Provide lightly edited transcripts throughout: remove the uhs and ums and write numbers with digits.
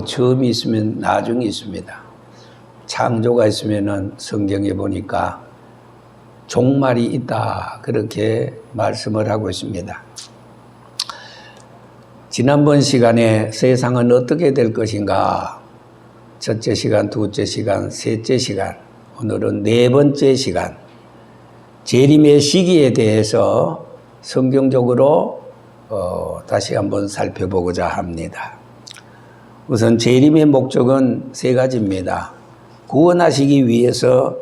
처음이 있으면 나중이 있습니다. 창조가 있으면은 성경에 보니까 종말이 있다, 그렇게 말씀을 하고 있습니다. 지난번 시간에 세상은 어떻게 될 것인가, 첫째 시간, 두째 시간, 셋째 시간, 오늘은 네 번째 시간, 재림의 시기에 대해서 성경적으로 다시 한번 살펴보고자 합니다. 우선 재림의 목적은 세 가지입니다. 구원하시기 위해서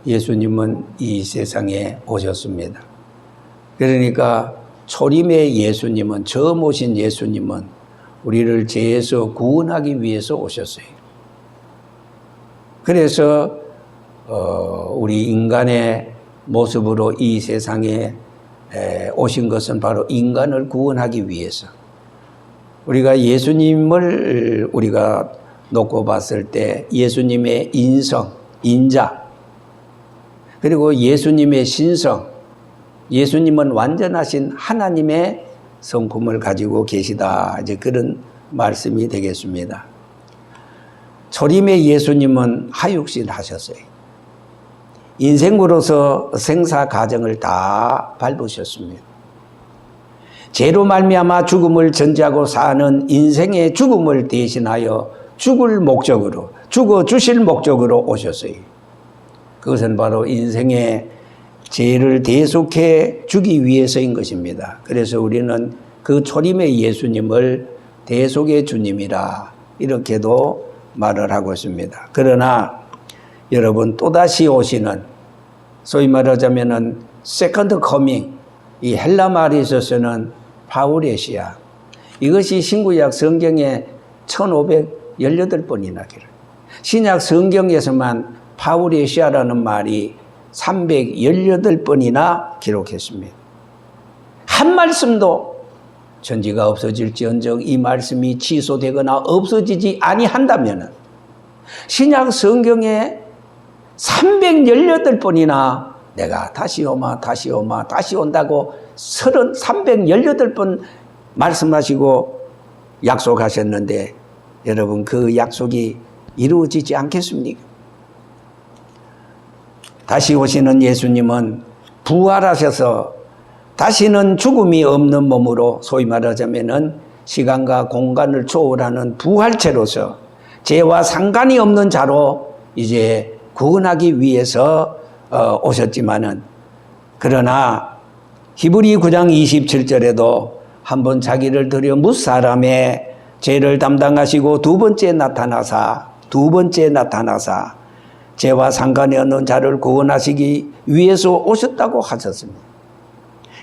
예수님은 이 세상에 오셨습니다. 그러니까 초림의 예수님은, 처음 오신 예수님은 우리를 죄에서 구원하기 위해서 오셨어요. 그래서 우리 인간의 모습으로 이 세상에 오신 것은 바로 인간을 구원하기 위해서. 우리가 예수님을 우리가 놓고 봤을 때 예수님의 인성, 인자, 그리고 예수님의 신성, 예수님은 완전하신 하나님의 성품을 가지고 계시다, 이제 그런 말씀이 되겠습니다. 초림의 예수님은 하육신 하셨어요. 인생으로서 생사 과정을 다 밟으셨습니다. 죄로 말미암아 죽음을 전제하고 사는 인생의 죽음을 대신하여 죽을 목적으로, 죽어 주실 목적으로 오셨어요. 그것은 바로 인생의 죄를 대속해 주기 위해서인 것입니다. 그래서 우리는 그 초림의 예수님을 대속의 주님이라 이렇게도 말을 하고 있습니다. 그러나 여러분, 또다시 오시는, 소위 말하자면은 세컨드 커밍, 이 헬라 말에 있어서는 파우레시아, 이것이 신구약 성경에 1518번이나 기록. 신약 성경에서만 파우레시아라는 말이 318번이나 기록했습니다. 한 말씀도 천지가 없어질지언정 이 말씀이 취소되거나 없어지지 아니한다면 신약 성경에 318번이나 내가 다시 오마, 다시 오마, 다시 온다고 318번 말씀하시고 약속하셨는데 여러분, 그 약속이 이루어지지 않겠습니까? 다시 오시는 예수님은 부활하셔서 다시는 죽음이 없는 몸으로, 소위 말하자면은 시간과 공간을 초월하는 부활체로서 죄와 상관이 없는 자로 이제 구원하기 위해서 오셨지만은, 그러나 히브리 9장 27절에도 한번 자기를 들여 무사람의 죄를 담당하시고 두 번째 나타나사 죄와 상관이 없는 자를 구원하시기 위해서 오셨다고 하셨습니다.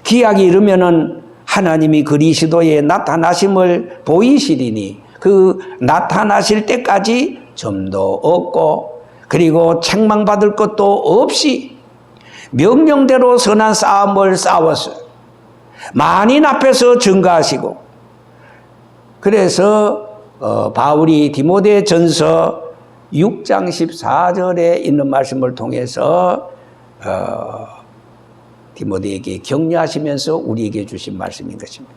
기약이 이르면은 하나님이 그리스도의 나타나심을 보이시리니 그 나타나실 때까지 점도 없고 그리고 책망받을 것도 없이 명령대로 선한 싸움을 싸워서 만인 앞에서 증거하시고, 그래서 바울이 디모데 전서 6장 14절에 있는 말씀을 통해서 디모데에게 격려하시면서 우리에게 주신 말씀인 것입니다.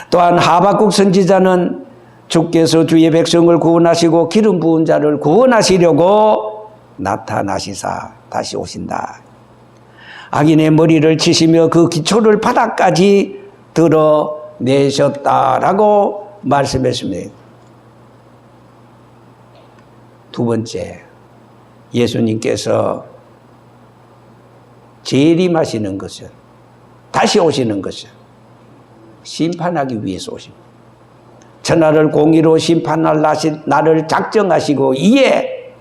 또한 하박국 선지자는 주께서 주의 백성을 구원하시고 기름 부은 자를 구원하시려고 나타나시사 다시 오신다. 악인의 머리를 치시며 그 기초를 바닥까지 드러내셨다라고 말씀했습니다. 두 번째, 예수님께서 재림하시는 것은, 다시 오시는 것은 심판하기 위해서 오십니다. 천하를 공의로 심판할 날을 작정하시고 이에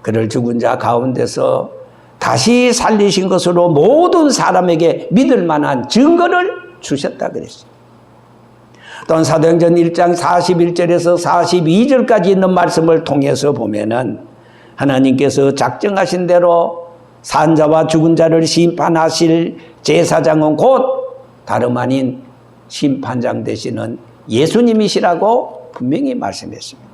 그를 죽은 자 가운데서 다시 살리신 것으로 모든 사람에게 믿을 만한 증거를 주셨다 그랬어요. 또한 사도행전 1장 41절에서 42절까지 있는 말씀을 통해서 보면은 하나님께서 작정하신 대로 산자와 죽은 자를 심판하실 제사장은 곧 다름 아닌 심판장 되시는 예수님이시라고 분명히 말씀했습니다.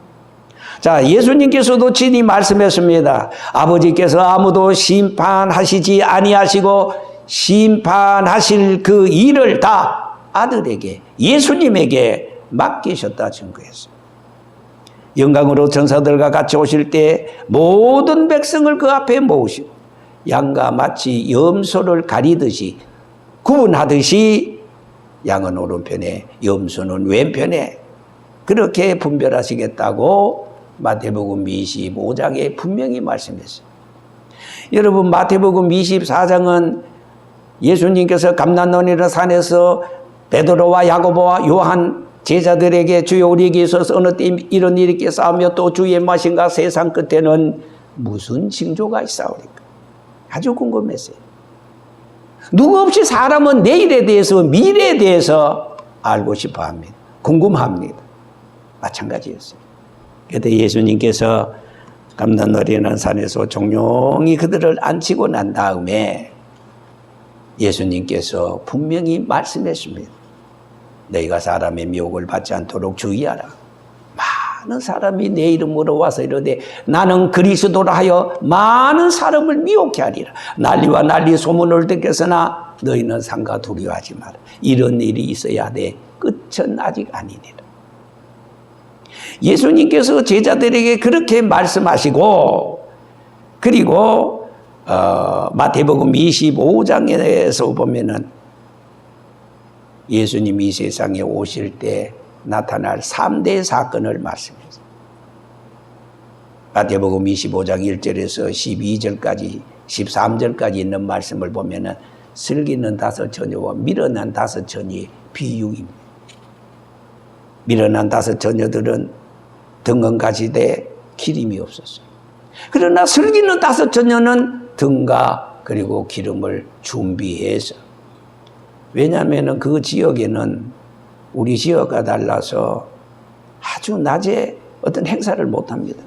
자, 예수님께서도 친히 말씀했습니다. 아버지께서 아무도 심판하시지 아니하시고 심판하실 그 일을 다 아들에게, 예수님에게 맡기셨다 증거했습니다. 영광으로 천사들과 같이 오실 때 모든 백성을 그 앞에 모으시고 양과 마치 염소를 가리듯이 구분하듯이 양은 오른편에 염소는 왼편에 그렇게 분별하시겠다고 마태복음 25장에 분명히 말씀했어요. 여러분, 마태복음 24장은 예수님께서 감난원이라는 산에서 베드로와 야고보와 요한 제자들에게 주여 우리에게 있어서 어느 때 이런 일이 있겠사오며 또 주의 마신가 세상 끝에는 무슨 징조가 있사오리까? 아주 궁금했어요. 누구 없이 사람은 내일에 대해서 미래에 대해서 알고 싶어 합니다. 궁금합니다. 마찬가지였어요. 그때 예수님께서 감난어린이라는 산에서 종용이 그들을 앉히고 난 다음에 예수님께서 분명히 말씀했습니다. 너희가 사람의 미혹을 받지 않도록 주의하라. 많은 사람이 내 이름으로 와서 이르되 나는 그리스도라 하여 많은 사람을 미혹해 하리라. 난리와 난리 소문을 듣겠으나 너희는 상가 두려워하지 마라. 이런 일이 있어야 돼. 끝은 아직 아니니라. 예수님께서 제자들에게 그렇게 말씀하시고 그리고 마태복음 25장에서 보면은 예수님이 이 세상에 오실 때 나타날 3대 사건을 말씀했어요. 마태복음 25장 1절에서 12절까지 13절까지 있는 말씀을 보면은 슬기는 5처녀와 미련한 5처녀의 비유입니다. 미련한 5처녀들은 등은 가지되 기름이 없었어요. 그러나 슬기는 5처녀는 등과 그리고 기름을 준비해서, 왜냐하면 그 지역에는 우리 지역과 달라서 아주 낮에 어떤 행사를 못합니다.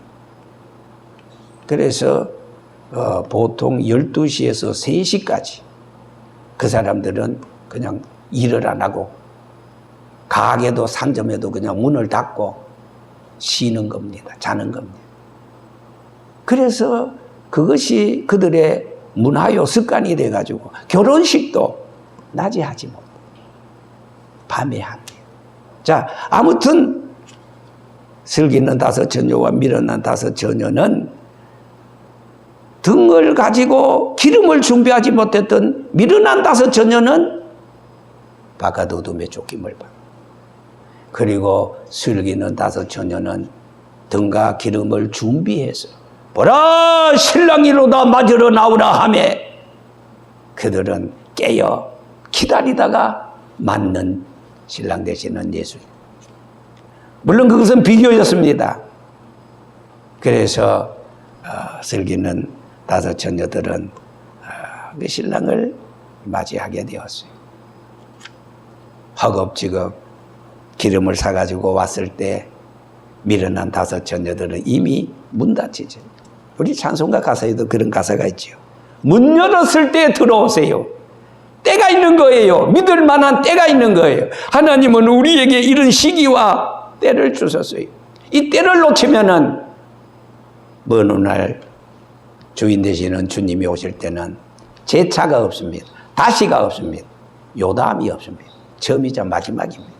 그래서 보통 12시에서 3시까지 그 사람들은 그냥 일을 안 하고 가게도 상점에도 그냥 문을 닫고 쉬는 겁니다. 자는 겁니다. 그래서 그것이 그들의 문화요 습관이 돼가지고 결혼식도 낮에 하지 못해요. 밤에 합니다. 자, 아무튼 슬기는 5처녀와 미련한 5처녀는 등을 가지고 기름을 준비하지 못했던 미련한 5처녀는 바깥 어둠에 쫓김을 받고, 그리고 슬기는 5처녀는 등과 기름을 준비해서 보라 신랑이로다 맞으러 나오라 하며 그들은 깨어 기다리다가 맞는 신랑 되시는 예수님. 물론 그것은 비교였습니다. 그래서 슬기는 5처녀들은 그 신랑을 맞이하게 되었어요. 허겁지겁 기름을 사가지고 왔을 때 미련한 5처녀들은 이미 문 닫히죠. 우리 찬송가 가사에도 그런 가사가 있죠. 문 열었을 때 들어오세요. 때가 있는 거예요. 믿을 만한 때가 있는 거예요. 하나님은 우리에게 이런 시기와 때를 주셨어요. 이 때를 놓치면은 먼 훗날 주인 되시는 주님이 오실 때는 재차가 없습니다. 다시가 없습니다. 요담이 없습니다. 처음이자 마지막입니다.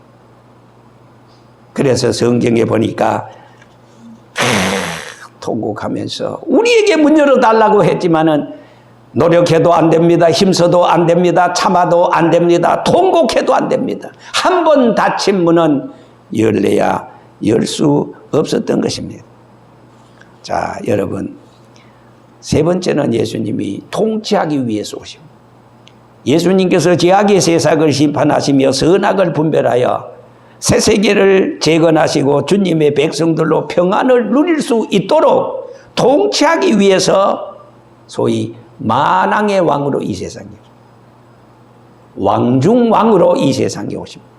그래서 성경에 보니까 통곡하면서 우리에게 문 열어달라고 했지만은 노력해도 안 됩니다. 힘써도 안 됩니다. 참아도 안 됩니다. 통곡해도 안 됩니다. 한 번 닫힌 문은 열려야 열 수 없었던 것입니다. 자, 여러분, 세 번째는 예수님이 통치하기 위해서 오십니다. 예수님께서 죄악의 세상을 심판하시며 선악을 분별하여 새 세계를 재건하시고 주님의 백성들로 평안을 누릴 수 있도록 통치하기 위해서 소위 만왕의 왕으로 이 세상에, 왕중왕으로 이 세상에 오십니다.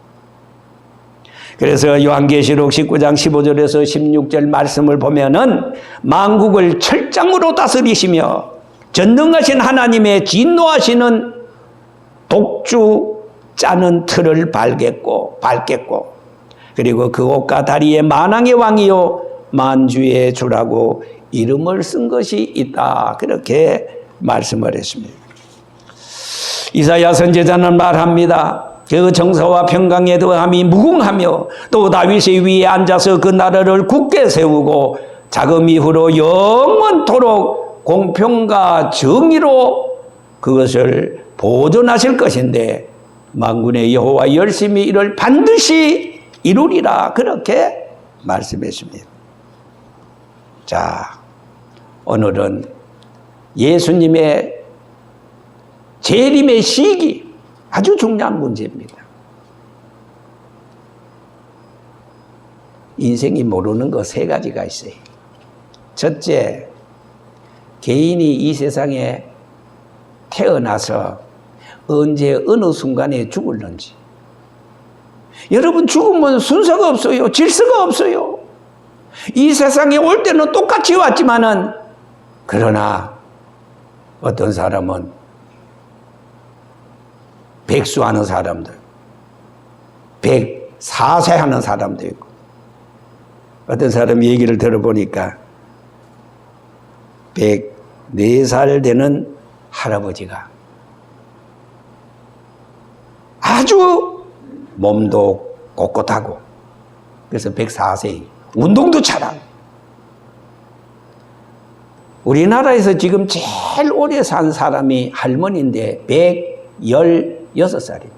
그래서 요한계시록 19장 15절에서 16절 말씀을 보면은 만국을 철장으로 다스리시며 전능하신 하나님의 진노하시는 독주 짜는 틀을 밟겠고 그리고 그 옷과 다리에 만왕의 왕이요 만주의 주라고 이름을 쓴 것이 있다. 그렇게 말씀을 했습니다. 이사야 선지자는 말합니다. 그 정사와 평강의 더함이 무궁하며 또 다윗의 위에 앉아서 그 나라를 굳게 세우고 자금 이후로 영원토록 공평과 정의로 그것을 보존하실 것인데 만군의 여호와 열심히 이를 반드시 이루리라 그렇게 말씀했습니다. 자, 오늘은 예수님의 재림의 시기 아주 중요한 문제입니다. 인생이 모르는 거 세 가지가 있어요. 첫째, 개인이 이 세상에 태어나서 언제 어느 순간에 죽을는지. 여러분, 죽으면 순서가 없어요. 질서가 없어요. 이 세상에 올 때는 똑같이 왔지만은 그러나 어떤 사람은 백수하는 사람도 있고 104세 하는 사람도 있고 어떤 사람 얘기를 들어보니까 104살 되는 할아버지가 아주 몸도 꼿꼿하고 그래서 104세 운동도 잘하고 우리나라에서 지금 제일 오래 산 사람이 할머니인데 116살이에요.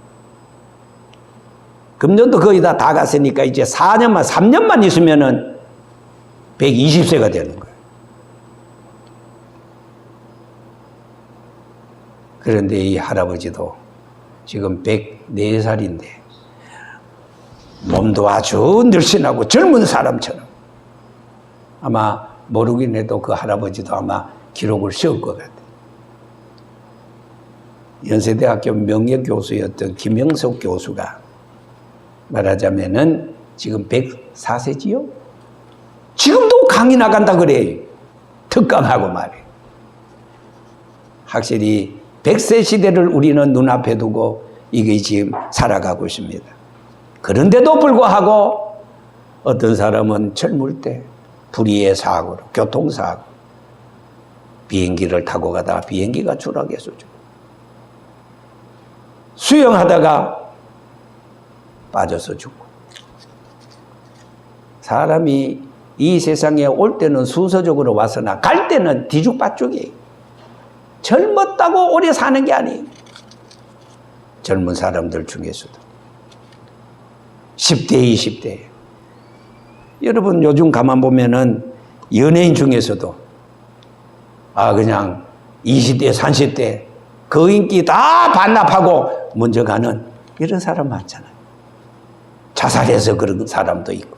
금년도 거의 다 갔으니까 이제 3년만 있으면은 120세가 되는 거예요. 그런데 이 할아버지도 지금 104살인데 몸도 아주 늘씬하고 젊은 사람처럼 아마 모르긴 해도 그 할아버지도 아마 기록을 세울 것 같아요. 연세대학교 명예교수였던 김영석 교수가 말하자면은 지금 104세지요? 지금도 강의 나간다 그래요. 특강하고 말이에요. 확실히 100세 시대를 우리는 눈앞에 두고 이게 지금 살아가고 있습니다. 그런데도 불구하고 어떤 사람은 젊을 때 불의의 사고로 교통사고 비행기를 타고 가다가 비행기가 추락해서 죽고 수영하다가 빠져서 죽고 사람이 이 세상에 올 때는 순서적으로 와서나 갈 때는 뒤죽박죽이에요. 젊었다고 오래 사는 게 아니에요. 젊은 사람들 중에서도 10대, 20대 여러분 요즘 가만 보면은 연예인 중에서도 그냥 20대, 30대 그 인기 다 반납하고 먼저 가는 이런 사람 많잖아요. 자살해서 그런 사람도 있고.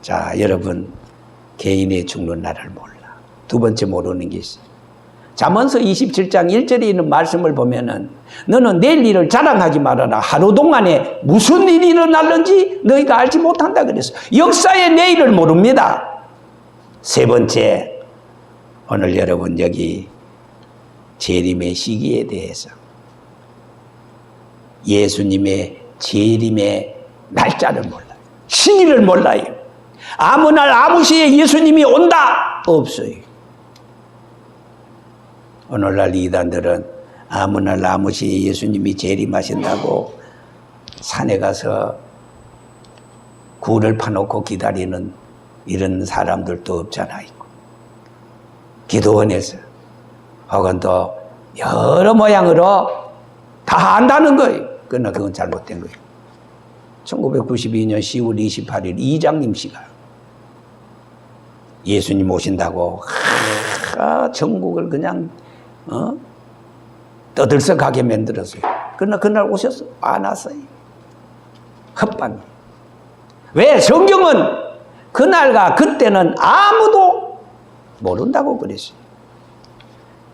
자, 여러분 개인의 죽는 날을 몰라. 두 번째 모르는 게 있어요. 잠언서 27장 1절에 있는 말씀을 보면은 너는 내일 일을 자랑하지 말아라. 하루 동안에 무슨 일이 일어날는지 너희가 알지 못한다 그랬어. 역사의 내일을 모릅니다. 세 번째, 오늘 여러분 여기 재림의 시기에 대해서 예수님의 재림의 날짜를 몰라요. 시기를 몰라요. 아무 날 아무 시에 예수님이 온다 없어요. 오늘날 이단들은 아무 날 아무 시에 예수님이 재림하신다고 산에 가서 굴을 파놓고 기다리는 이런 사람들도 없잖아요. 기도원에서 혹은 또 여러 모양으로 다 안다는 거예요. 그러나 그건 잘못된 거예요. 1992년 10월 28일 이장님 씨가 예수님 오신다고 전국을 그냥 떠들썩하게 만들었어요. 그러나 그날 오셨어? 안 왔어요. 헛방이. 왜? 성경은 그날과 그때는 아무도 모른다고 그랬어요.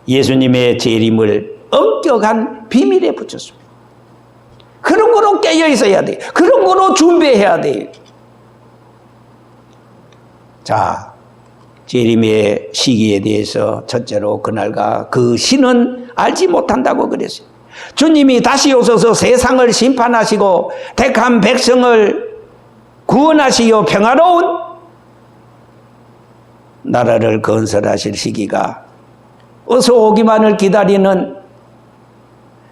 예수님의 재림을 엄격한 비밀에 붙였습니다. 그런 거로 깨어 있어야 돼요. 그런 거로 준비해야 돼요. 자, 재림의 시기에 대해서 첫째로 그날과 그 시는 알지 못한다고 그랬어요. 주님이 다시 오셔서 세상을 심판하시고 택한 백성을 구원하시어 평화로운 나라를 건설하실 시기가 어서 오기만을 기다리는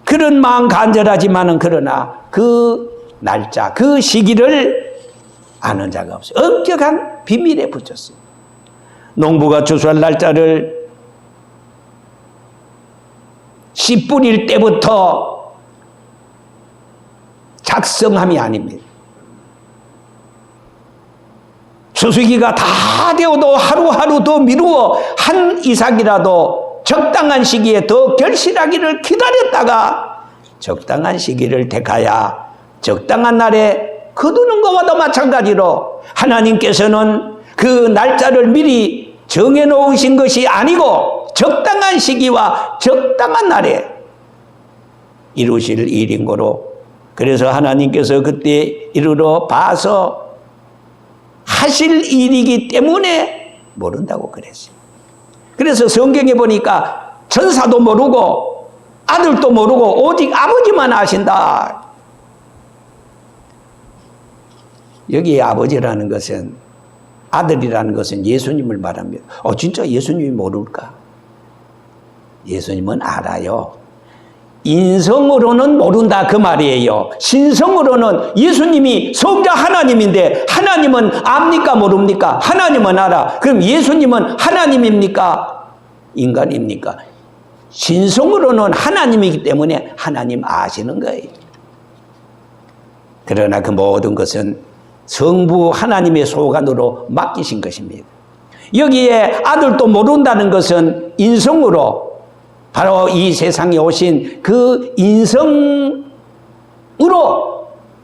그런 마음 간절하지만은 그러나 그 날짜, 그 시기를 아는 자가 없어요. 엄격한 비밀에 붙였어요. 농부가 추수할 날짜를 씨 뿌릴 때부터 작성함이 아닙니다. 추수기가 다 되어도 하루하루 더 미루어 한 이삭이라도 적당한 시기에 더 결실하기를 기다렸다가 적당한 시기를 택하여 적당한 날에 거두는 것과도 마찬가지로 하나님께서는 그 날짜를 미리 정해놓으신 것이 아니고 적당한 시기와 적당한 날에 이루실 일인 거로, 그래서 하나님께서 그때 이르러 봐서 하실 일이기 때문에 모른다고 그랬어요. 그래서 성경에 보니까 전사도 모르고 아들도 모르고 오직 아버지만 아신다. 여기 아버지라는 것은, 아들이라는 것은 예수님을 말합니다. 진짜 예수님이 모를까? 예수님은 알아요. 인성으로는 모른다 그 말이에요. 신성으로는 예수님이 성자 하나님인데 하나님은 압니까 모릅니까? 하나님은 알아. 그럼 예수님은 하나님입니까? 인간입니까? 신성으로는 하나님이기 때문에 하나님 아시는 거예요. 그러나 그 모든 것은 성부 하나님의 소관으로 맡기신 것입니다. 여기에 아들도 모른다는 것은 인성으로, 바로 이 세상에 오신 그 인성으로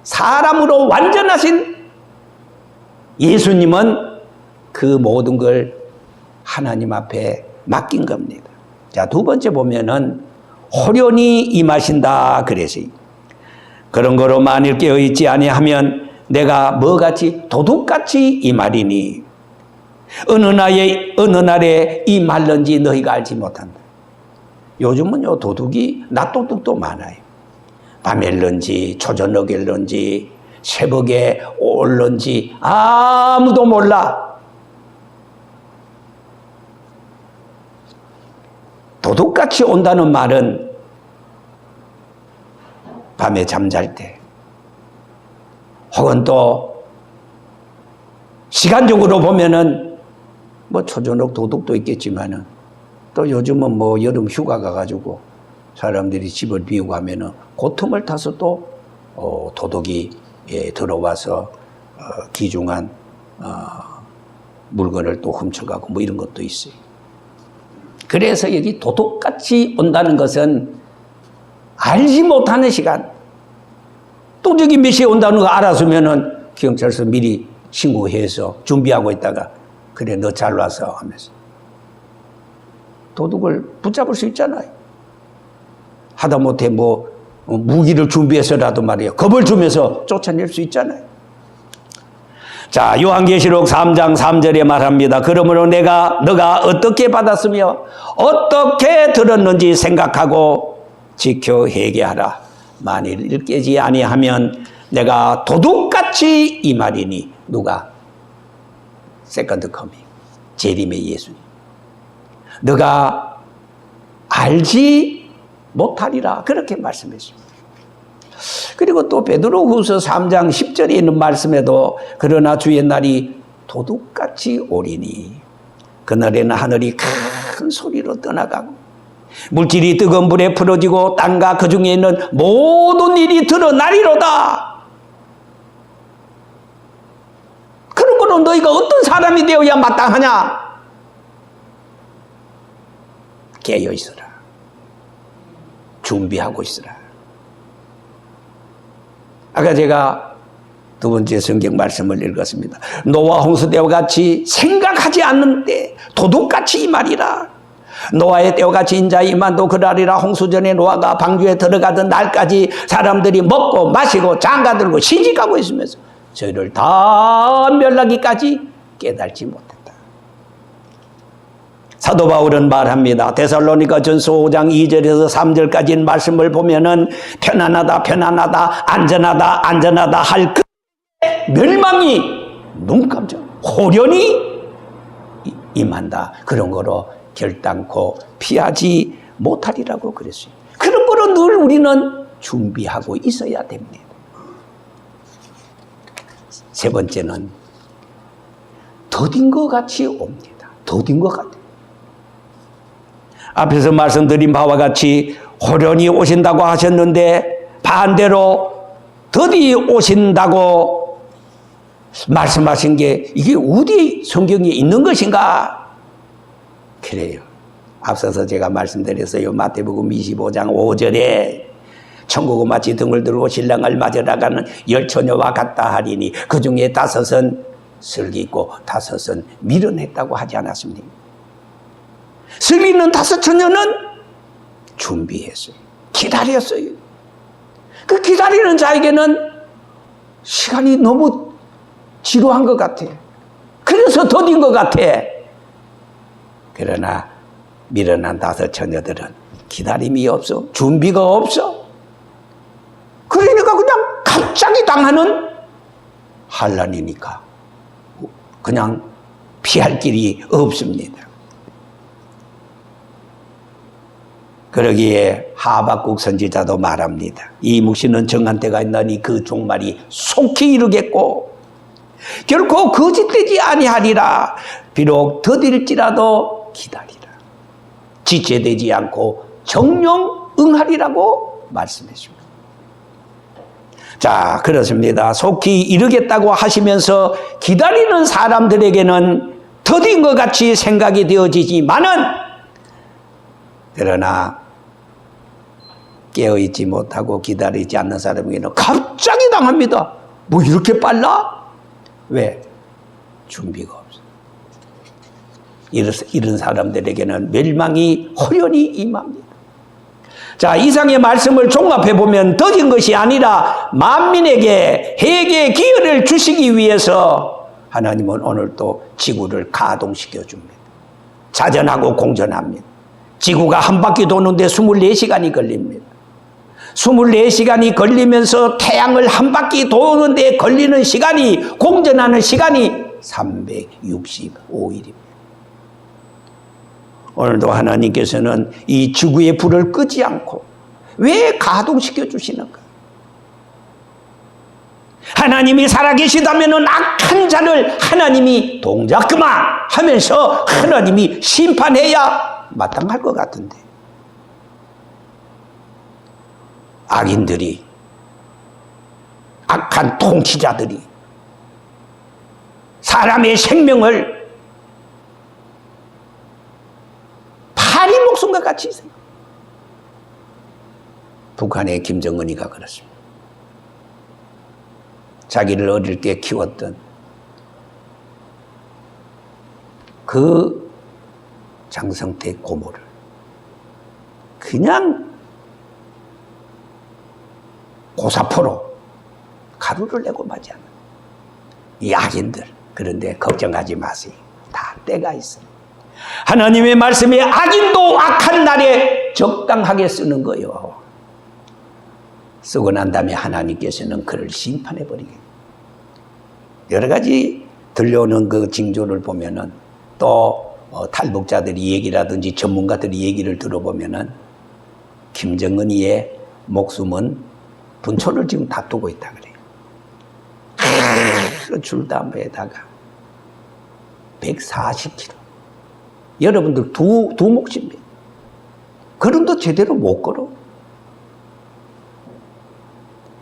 사람으로 완전하신 예수님은 그 모든 걸 하나님 앞에 맡긴 겁니다. 자, 두 번째 보면은 호련히 임하신다 그랬어요. 그런 거로 만일 깨어있지 아니하면 내가 뭐같이 도둑같이 임하리니 어느 날에 임할는지 너희가 알지 못한다. 요즘은 도둑이 낮도둑도 많아요. 밤에 일는지 초저녁에 일는지 새벽에 올는지 아무도 몰라. 도둑같이 온다는 말은 밤에 잠잘 때, 혹은 또 시간적으로 보면은 초저녁 도둑도 있겠지만은 또 요즘은 여름 휴가 가가지고 사람들이 집을 비우고 하면은 그 틈을 타서 또 도둑이 들어와서 귀중한 물건을 또 훔쳐가고 이런 것도 있어요. 그래서 여기 도둑같이 온다는 것은 알지 못하는 시간, 또 저기 몇 시에 온다는 거 알았으면은 경찰서 미리 신고해서 준비하고 있다가 그래 너 잘 와서 하면서 도둑을 붙잡을 수 있잖아요. 하다못해 무기를 준비해서라도 말이에요. 겁을 주면서 쫓아낼 수 있잖아요. 자, 요한계시록 3장 3절에 말합니다. 그러므로 너가 어떻게 받았으며 어떻게 들었는지 생각하고 지켜 회개하라. 만일 일깨지 아니하면 내가 도둑같이 임하리니. 누가? 세컨드 커밍, 재림의 예수님. 너가 알지 못하리라 그렇게 말씀했습니다. 그리고 또 베드로후서 3장 10절에 있는 말씀에도 그러나 주의 날이 도둑같이 오리니 그날에는 하늘이 큰 소리로 떠나가고 물질이 뜨거운 불에 풀어지고 땅과 그 중에 있는 모든 일이 드러나리로다. 그런 거는 너희가 어떤 사람이 되어야 마땅하냐? 깨어 있어라. 준비하고 있어라. 아까 제가 두 번째 성경 말씀을 읽었습니다. 노아 홍수 때와 같이 생각하지 않는 때 도둑같이 임하리라. 노아의 때와 같이 인자의 임한도 그러하리라. 홍수 전에 노아가 방주에 들어가던 날까지 사람들이 먹고 마시고 장가들고 시집가고 있으면서 저희를 다 멸하기까지 깨달지 못했다. 사도 바울은 말합니다. 데살로니가 전서 5장 2절에서 3절까지 말씀을 보면은 편안하다 편안하다 안전하다 안전하다 할 그 멸망이 눈 깜짝 호련히 임한다. 그런 거로 결단코 피하지 못하리라고 그랬어요. 그런 거로 그러므로 늘 우리는 준비하고 있어야 됩니다. 세 번째는 더딘 것 같이 옵니다. 더딘 것 같아요. 앞에서 말씀드린 바와 같이 호련히 오신다고 하셨는데 반대로 더디 오신다고 말씀하신 게 이게 어디 성경에 있는 것인가? 그래요. 앞서서 제가 말씀드렸어요. 마태복음 25장 5절에 천국은 마치 등을 들고 신랑을 맞으러 가는 열 처녀와 같다 하리니 그 중에 5은 슬기 있고 5은 미련했다고 하지 않았습니까? 슬기 있는 5 처녀는 준비했어요. 기다렸어요. 그 기다리는 자에게는 시간이 너무 지루한 것 같아. 그래서 더딘 것 같아. 그러나 미련한 5 처녀들은 기다림이 없어. 준비가 없어. 그러니까 그냥 갑자기 당하는 환난이니까 그냥 피할 길이 없습니다. 그러기에 하박국 선지자도 말합니다. 이 묵시는 정한 때가 있나니 그 종말이 속히 이르겠고 결코 거짓되지 아니하리라. 비록 더딜지라도 기다리라. 지체되지 않고 정령 응하리라고 말씀했습니다. 자, 그렇습니다. 속히 이르겠다고 하시면서 기다리는 사람들에게는 더딘 것 같이 생각이 되어지지만은 그러나 깨어있지 못하고 기다리지 않는 사람에게는 갑자기 당합니다. 뭐 이렇게 빨라? 왜? 준비가 없어. 이런 사람들에게는 멸망이 호련히 임합니다. 자, 이상의 말씀을 종합해 보면 더딘 것이 아니라 만민에게 회개의 기회를 주시기 위해서 하나님은 오늘 또 지구를 가동시켜 줍니다. 자전하고 공전합니다. 지구가 한 바퀴 도는데 24시간이 걸립니다. 24시간이 걸리면서 태양을 한 바퀴 도는데 걸리는 시간이, 공전하는 시간이 365일입니다. 오늘도 하나님께서는 이 지구의 불을 끄지 않고 왜 가동시켜 주시는가? 하나님이 살아계시다면 악한 자를 하나님이 동작 그만 하면서 하나님이 심판해야 마땅할 것 같은데 악인들이, 악한 통치자들이 사람의 생명을 파리 목숨과 같이 있어요. 북한의 김정은이가 그렇습니다. 자기를 어릴 때 키웠던 그 장성택 고모를 그냥 고사포로 가루를 내고 마지 않는 이 악인들. 그런데 걱정하지 마세요. 다 때가 있어요. 하나님의 말씀에 악인도 악한 날에 적당하게 쓰는 거예요. 쓰고 난 다음에 하나님께서는 그를 심판해버리게. 여러 가지 들려오는 그 징조를 보면은 또 탈북자들이 얘기라든지 전문가들이 얘기를 들어보면은 김정은이의 목숨은 분초를 지금 다투고 있다 그래요. 줄담배에다가 140kg. 여러분들 두 몫입니다. 걸음도 제대로 못 걸어.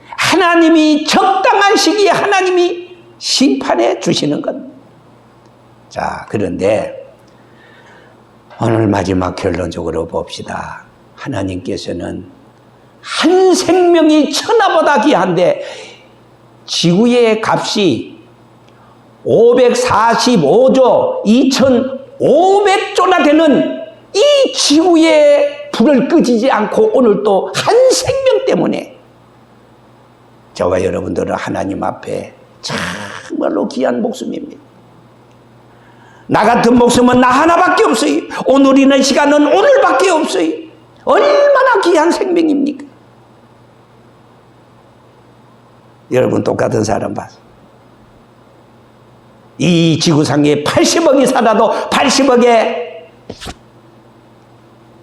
하나님이 적당한 시기에 하나님이 심판해 주시는 겁니다. 자, 그런데 오늘 마지막 결론적으로 봅시다. 하나님께서는 한 생명이 천하보다 귀한데 지구의 값이 545조 2500조나 되는 이 지구의 불을 끄지지 않고 오늘 또 한 생명 때문에 저와 여러분들은 하나님 앞에 정말로 귀한 목숨입니다. 나 같은 목숨은 나 하나밖에 없어요. 오늘 있는 시간은 오늘밖에 없어요. 얼마나 귀한 생명입니까? 여러분 똑같은 사람 봤어요. 이 지구상에 80억이 살아도 80억의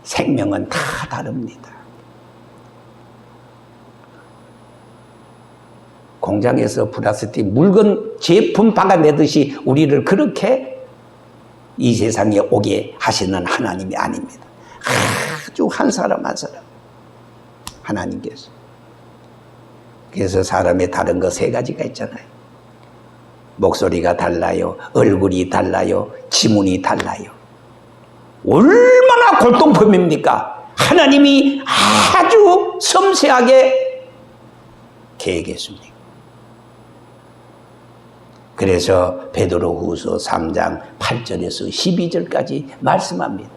생명은 다 다릅니다. 공장에서 플라스틱 물건 제품 박아내듯이 우리를 그렇게 이 세상에 오게 하시는 하나님이 아닙니다. 아주 한 사람 한 사람 하나님께서. 그래서 사람의 다른 거 세 가지가 있잖아요. 목소리가 달라요, 얼굴이 달라요, 지문이 달라요. 얼마나 골동품입니까? 하나님이 아주 섬세하게 계획했습니다. 그래서 베드로후서 3장 8절에서 12절까지 말씀합니다.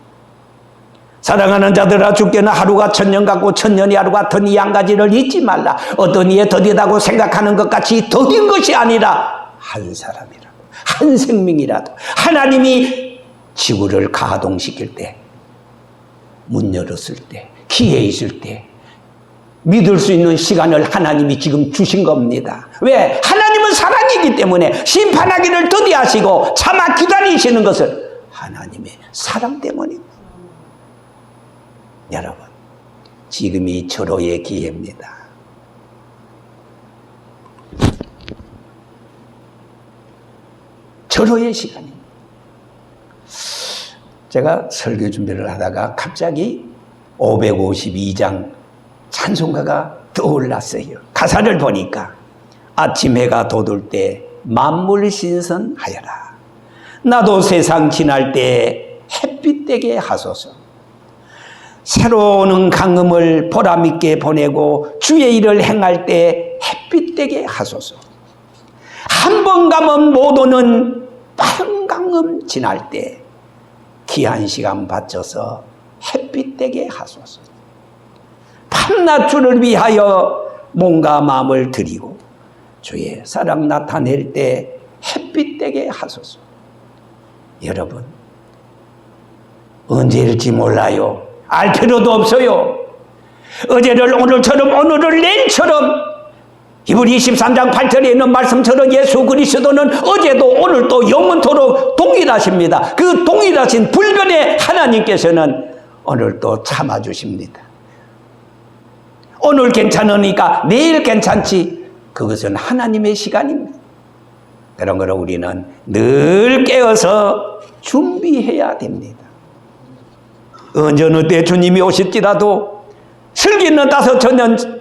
사랑하는 자들아, 주께는 하루가 천년 같고 천년이 하루 같은 이 한 가지를 잊지 말라. 어떤 이에 더디다고 생각하는 것 같이 더딘 것이 아니라 한 사람이라도, 한 생명이라도 하나님이 지구를 가동시킬 때, 문 열었을 때, 기회 있을 때 믿을 수 있는 시간을 하나님이 지금 주신 겁니다. 왜? 하나님은 사랑이기 때문에 심판하기를 더디하시고 참아 기다리시는 것을 하나님의 사랑 때문입니다. 여러분, 지금이 절호의 기회입니다. 절호의 시간입니다. 제가 설교 준비를 하다가 갑자기 552장 찬송가가 떠올랐어요. 가사를 보니까 아침 해가 돋을 때 만물 신선하여라. 나도 세상 지날 때 햇빛 되게 하소서. 새로운 강음을 보람있게 보내고 주의 일을 행할 때 햇빛 되게 하소서. 한 번 가면 못 오는 빠른 강음 지날 때 귀한 시간 바쳐서 햇빛 되게 하소서. 밤낮 주를 위하여 몸과 마음을 드리고 주의 사랑 나타낼 때 햇빛 되게 하소서. 여러분, 언제일지 몰라요. 알 필요도 없어요. 어제를 오늘처럼 오늘을 내일처럼 히브리 23장 8절에 있는 말씀처럼 예수 그리스도는 어제도 오늘도 영원토록 동일하십니다. 그 동일하신 불변의 하나님께서는 오늘도 참아주십니다. 오늘 괜찮으니까 내일 괜찮지. 그것은 하나님의 시간입니다. 그런 걸 우리는 늘 깨어서 준비해야 됩니다. 언제 어느 때 주님이 오실지라도 슬기는 다섯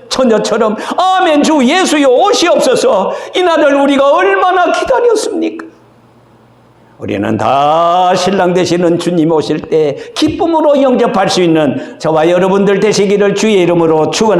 처녀처럼 아멘 주 예수여 오시옵소서. 이 날을 우리가 얼마나 기다렸습니까? 우리는 다 신랑 되시는 주님 오실 때 기쁨으로 영접할 수 있는 저와 여러분들 되시기를 주의 이름으로 축원합니다.